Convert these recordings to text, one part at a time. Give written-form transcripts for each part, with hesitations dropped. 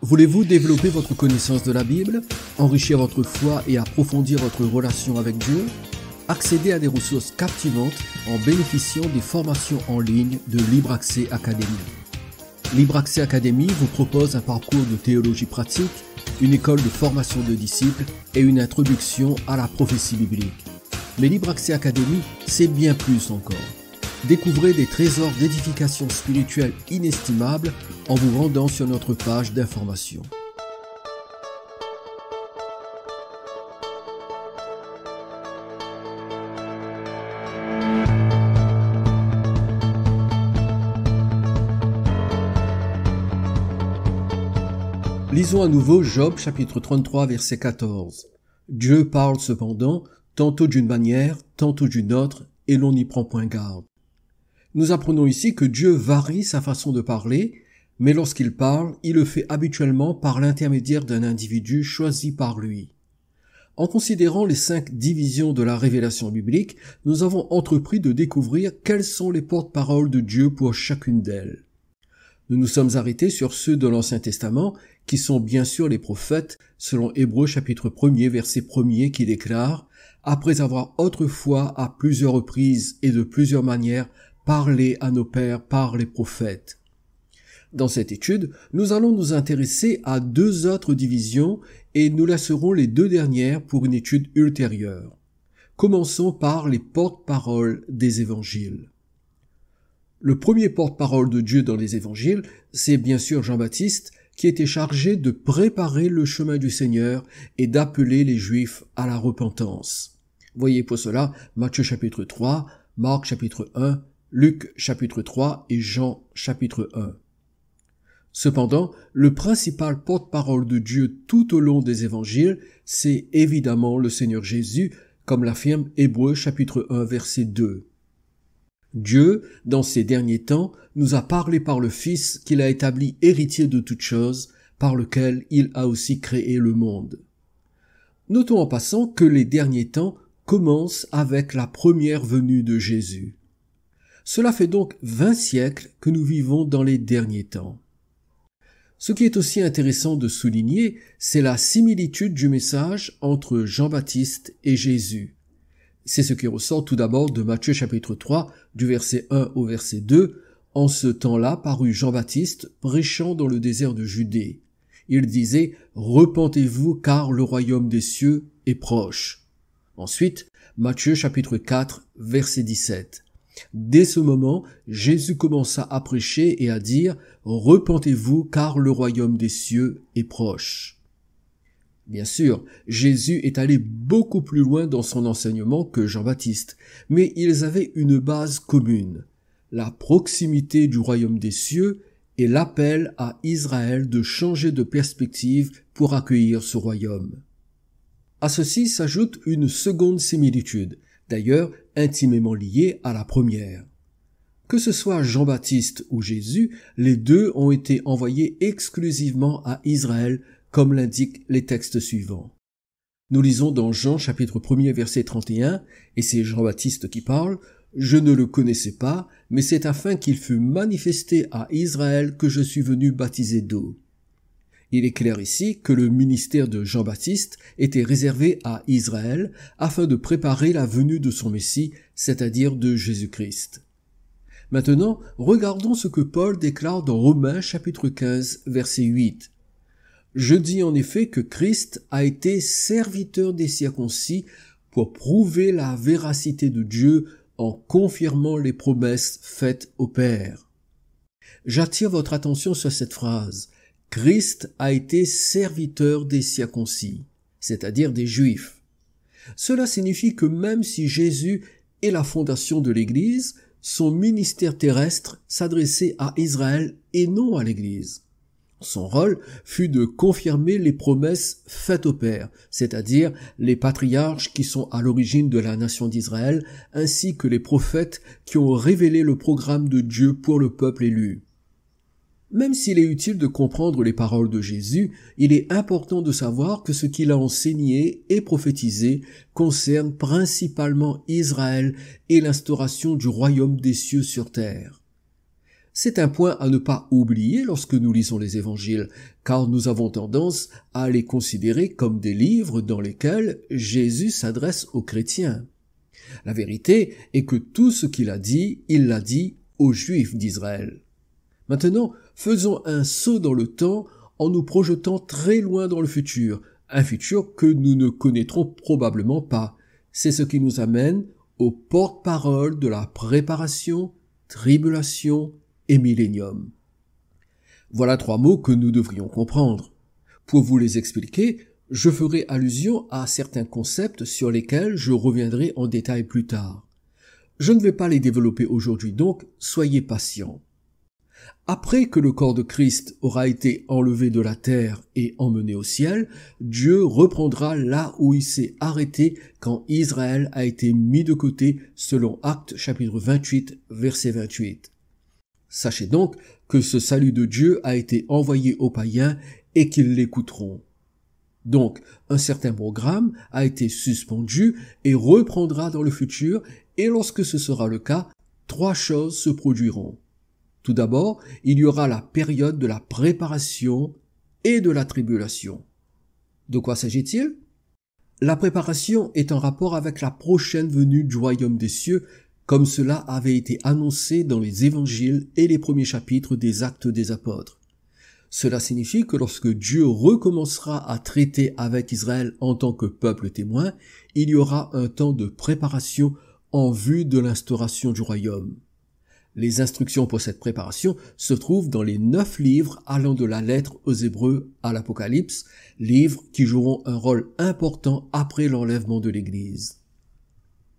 Voulez-vous développer votre connaissance de la Bible, enrichir votre foi et approfondir votre relation avec Dieu? Accédez à des ressources captivantes en bénéficiant des formations en ligne de Libre Accès Academy. Libre Accès Academy vous propose un parcours de théologie pratique, une école de formation de disciples et une introduction à la prophétie biblique. Mais Libre Accès Academy, c'est bien plus encore. Découvrez des trésors d'édification spirituelle inestimables en vous rendant sur notre page d'information. Lisons à nouveau Job chapitre 33 verset 14. Dieu parle cependant, tantôt d'une manière, tantôt d'une autre, et l'on n'y prend point garde. Nous apprenons ici que Dieu varie sa façon de parler, mais lorsqu'il parle, il le fait habituellement par l'intermédiaire d'un individu choisi par lui. En considérant les 5 divisions de la révélation biblique, nous avons entrepris de découvrir quels sont les porte-paroles de Dieu pour chacune d'elles. Nous nous sommes arrêtés sur ceux de l'Ancien Testament, qui sont bien sûr les prophètes, selon Hébreux chapitre 1er verset 1er qui déclare « Après avoir autrefois à plusieurs reprises et de plusieurs manières parlé à nos pères par les prophètes ». Dans cette étude, nous allons nous intéresser à 2 autres divisions et nous laisserons les 2 dernières pour une étude ultérieure. Commençons par les porte-paroles des évangiles. Le premier porte-parole de Dieu dans les évangiles, c'est bien sûr Jean-Baptiste, qui était chargé de préparer le chemin du Seigneur et d'appeler les Juifs à la repentance. Voyez pour cela Matthieu chapitre 3, Marc chapitre 1, Luc chapitre 3 et Jean chapitre 1. Cependant, le principal porte-parole de Dieu tout au long des évangiles, c'est évidemment le Seigneur Jésus, comme l'affirme Hébreux chapitre 1 verset 2. Dieu, dans ces derniers temps, nous a parlé par le Fils qu'il a établi héritier de toutes choses, par lequel il a aussi créé le monde. Notons en passant que les derniers temps commencent avec la première venue de Jésus. Cela fait donc 20 siècles que nous vivons dans les derniers temps. Ce qui est aussi intéressant de souligner, c'est la similitude du message entre Jean-Baptiste et Jésus. C'est ce qui ressort tout d'abord de Matthieu chapitre 3, du verset 1 au verset 2. En ce temps-là parut Jean-Baptiste prêchant dans le désert de Judée. Il disait « Repentez-vous car le royaume des cieux est proche ». Ensuite, Matthieu chapitre 4, verset 17. Dès ce moment, Jésus commença à prêcher et à dire « Repentez-vous car le royaume des cieux est proche ». Bien sûr, Jésus est allé beaucoup plus loin dans son enseignement que Jean-Baptiste, mais ils avaient une base commune, la proximité du royaume des cieux et l'appel à Israël de changer de perspective pour accueillir ce royaume. À ceci s'ajoute une seconde similitude, d'ailleurs intimement liée à la première. Que ce soit Jean-Baptiste ou Jésus, les 2 ont été envoyés exclusivement à Israël, comme l'indiquent les textes suivants. Nous lisons dans Jean chapitre 1er verset 31, et c'est Jean-Baptiste qui parle, « Je ne le connaissais pas, mais c'est afin qu'il fût manifesté à Israël que je suis venu baptiser d'eau. » Il est clair ici que le ministère de Jean-Baptiste était réservé à Israël afin de préparer la venue de son Messie, c'est-à-dire de Jésus-Christ. Maintenant, regardons ce que Paul déclare dans Romains chapitre 15 verset 8. Je dis en effet que Christ a été serviteur des circoncis pour prouver la véracité de Dieu en confirmant les promesses faites au Père. J'attire votre attention sur cette phrase. Christ a été serviteur des circoncis, c'est-à-dire des Juifs. Cela signifie que même si Jésus est la fondation de l'Église, son ministère terrestre s'adressait à Israël et non à l'Église. Son rôle fut de confirmer les promesses faites au Père, c'est-à-dire les patriarches qui sont à l'origine de la nation d'Israël, ainsi que les prophètes qui ont révélé le programme de Dieu pour le peuple élu. Même s'il est utile de comprendre les paroles de Jésus, il est important de savoir que ce qu'il a enseigné et prophétisé concerne principalement Israël et l'instauration du royaume des cieux sur terre. C'est un point à ne pas oublier lorsque nous lisons les évangiles, car nous avons tendance à les considérer comme des livres dans lesquels Jésus s'adresse aux chrétiens. La vérité est que tout ce qu'il a dit, il l'a dit aux Juifs d'Israël. Maintenant, faisons un saut dans le temps en nous projetant très loin dans le futur, un futur que nous ne connaîtrons probablement pas. C'est ce qui nous amène au porte-parole de la préparation, tribulation et millénium. Voilà 3 mots que nous devrions comprendre. Pour vous les expliquer, je ferai allusion à certains concepts sur lesquels je reviendrai en détail plus tard. Je ne vais pas les développer aujourd'hui, donc soyez patients. Après que le corps de Christ aura été enlevé de la terre et emmené au ciel, Dieu reprendra là où il s'est arrêté quand Israël a été mis de côté selon Actes chapitre 28, verset 28. Sachez donc que ce salut de Dieu a été envoyé aux païens et qu'ils l'écouteront. Donc, un certain programme a été suspendu et reprendra dans le futur, et lorsque ce sera le cas, 3 choses se produiront. Tout d'abord, il y aura la période de la préparation et de la tribulation. De quoi s'agit-il? La préparation est en rapport avec la prochaine venue du royaume des cieux, comme cela avait été annoncé dans les évangiles et les premiers chapitres des Actes des Apôtres. Cela signifie que lorsque Dieu recommencera à traiter avec Israël en tant que peuple témoin, il y aura un temps de préparation en vue de l'instauration du royaume. Les instructions pour cette préparation se trouvent dans les 9 livres allant de la lettre aux Hébreux à l'Apocalypse, livres qui joueront un rôle important après l'enlèvement de l'Église.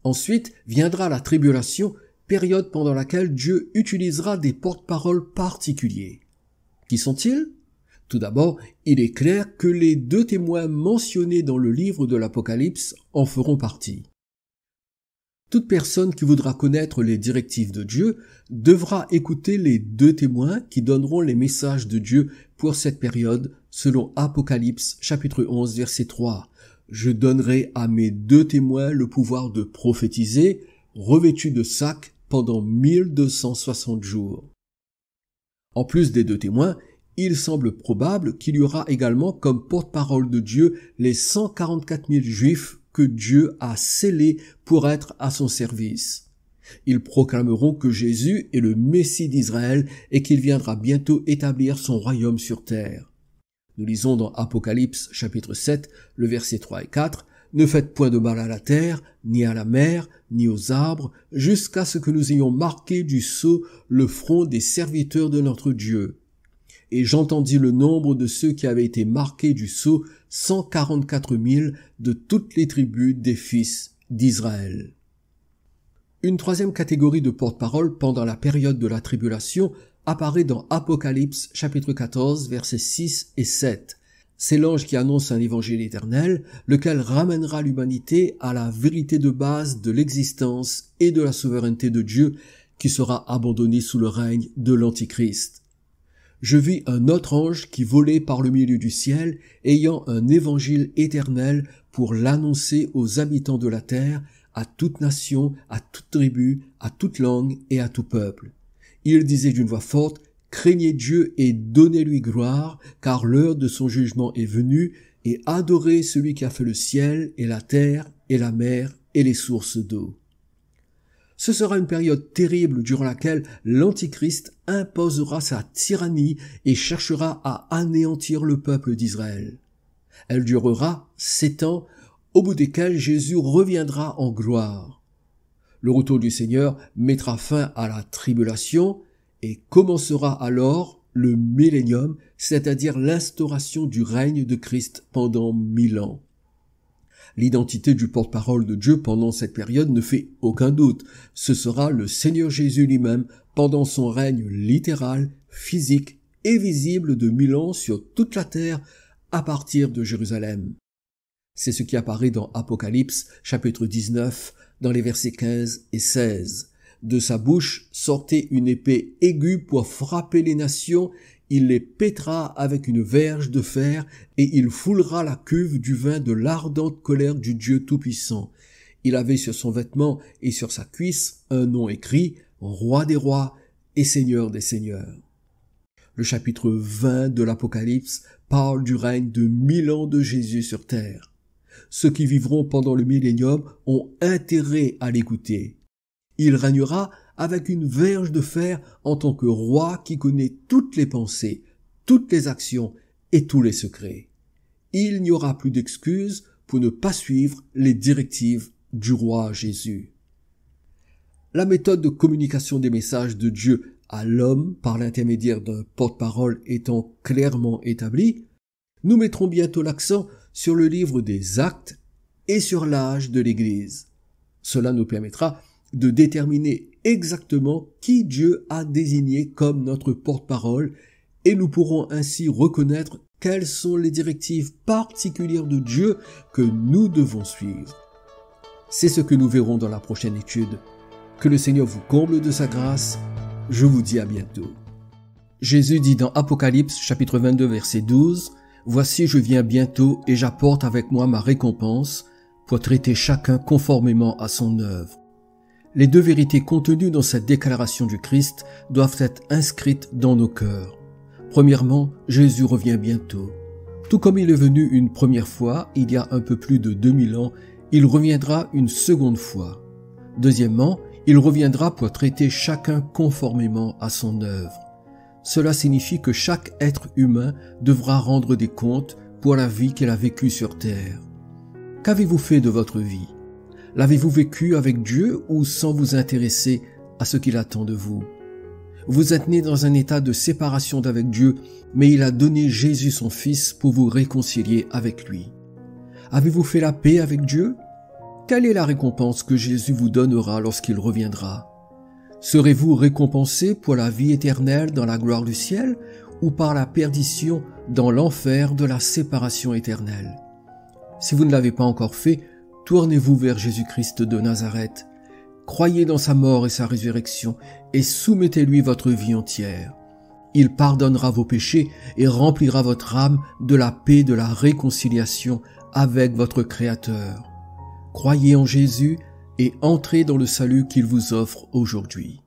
Ensuite viendra la tribulation, période pendant laquelle Dieu utilisera des porte-paroles particuliers. Qui sont-ils? Tout d'abord, il est clair que les 2 témoins mentionnés dans le livre de l'Apocalypse en feront partie. Toute personne qui voudra connaître les directives de Dieu devra écouter les 2 témoins qui donneront les messages de Dieu pour cette période, selon Apocalypse chapitre 11 verset 3. Je donnerai à mes 2 témoins le pouvoir de prophétiser, revêtus de sacs pendant 1260 jours. En plus des 2 témoins, il semble probable qu'il y aura également comme porte-parole de Dieu les 144 000 Juifs que Dieu a scellés pour être à son service. Ils proclameront que Jésus est le Messie d'Israël et qu'il viendra bientôt établir son royaume sur terre. Nous lisons dans Apocalypse chapitre 7, le verset 3 et 4, « Ne faites point de mal à la terre, ni à la mer, ni aux arbres, jusqu'à ce que nous ayons marqué du sceau le front des serviteurs de notre Dieu. » Et j'entendis le nombre de ceux qui avaient été marqués du sceau, 144 000 de toutes les tribus des fils d'Israël. Une 3e catégorie de porte-parole pendant la période de la tribulation apparaît dans Apocalypse chapitre 14 versets 6 et 7. C'est l'ange qui annonce un évangile éternel, lequel ramènera l'humanité à la vérité de base de l'existence et de la souveraineté de Dieu qui sera abandonnée sous le règne de l'Antichrist. Je vis un autre ange qui volait par le milieu du ciel, ayant un évangile éternel pour l'annoncer aux habitants de la terre, à toute nation, à toute tribu, à toute langue et à tout peuple. Il disait d'une voix forte, « Craignez Dieu et donnez-lui gloire, car l'heure de son jugement est venue, et adorez celui qui a fait le ciel et la terre et la mer et les sources d'eau. » Ce sera une période terrible durant laquelle l'Antichrist imposera sa tyrannie et cherchera à anéantir le peuple d'Israël. Elle durera 7 ans, au bout desquels Jésus reviendra en gloire. Le retour du Seigneur mettra fin à la tribulation et commencera alors le millénium, c'est-à-dire l'instauration du règne de Christ pendant 1000 ans. L'identité du porte-parole de Dieu pendant cette période ne fait aucun doute. Ce sera le Seigneur Jésus lui-même pendant son règne littéral, physique et visible de 1000 ans sur toute la terre à partir de Jérusalem. C'est ce qui apparaît dans Apocalypse chapitre 19 dans les versets 15 et 16. De sa bouche sortait une épée aiguë pour frapper les nations. Il les pètera avec une verge de fer et il foulera la cuve du vin de l'ardente colère du Dieu Tout-Puissant. Il avait sur son vêtement et sur sa cuisse un nom écrit, Roi des rois et Seigneur des seigneurs. Le chapitre 20 de l'Apocalypse parle du règne de 1000 ans de Jésus sur terre. Ceux qui vivront pendant le millénium ont intérêt à l'écouter. Il régnera avec une verge de fer en tant que roi qui connaît toutes les pensées, toutes les actions et tous les secrets. Il n'y aura plus d'excuses pour ne pas suivre les directives du roi Jésus. La méthode de communication des messages de Dieu à l'homme par l'intermédiaire d'un porte-parole étant clairement établie, nous mettrons bientôt l'accent sur le livre des Actes et sur l'âge de l'Église. Cela nous permettra de déterminer exactement qui Dieu a désigné comme notre porte-parole et nous pourrons ainsi reconnaître quelles sont les directives particulières de Dieu que nous devons suivre. C'est ce que nous verrons dans la prochaine étude. Que le Seigneur vous comble de sa grâce. Je vous dis à bientôt. Jésus dit dans Apocalypse chapitre 22 verset 12, « Voici je viens bientôt et j'apporte avec moi ma récompense pour traiter chacun conformément à son œuvre. » Les deux vérités contenues dans cette déclaration du Christ doivent être inscrites dans nos cœurs. Premièrement, Jésus revient bientôt. Tout comme il est venu une première fois, il y a un peu plus de 2000 ans, il reviendra une seconde fois. Deuxièmement, il reviendra pour traiter chacun conformément à son œuvre. Cela signifie que chaque être humain devra rendre des comptes pour la vie qu'il a vécue sur terre. Qu'avez-vous fait de votre vie? L'avez-vous vécu avec Dieu ou sans vous intéresser à ce qu'il attend de vous? Vous êtes né dans un état de séparation d'avec Dieu, mais il a donné Jésus son Fils pour vous réconcilier avec lui. Avez-vous fait la paix avec Dieu? Quelle est la récompense que Jésus vous donnera lorsqu'il reviendra? Serez-vous récompensé pour la vie éternelle dans la gloire du ciel ou par la perdition dans l'enfer de la séparation éternelle? Si vous ne l'avez pas encore fait, tournez-vous vers Jésus-Christ de Nazareth. Croyez dans sa mort et sa résurrection et soumettez-lui votre vie entière. Il pardonnera vos péchés et remplira votre âme de la paix de la réconciliation avec votre Créateur. Croyez en Jésus et entrez dans le salut qu'il vous offre aujourd'hui.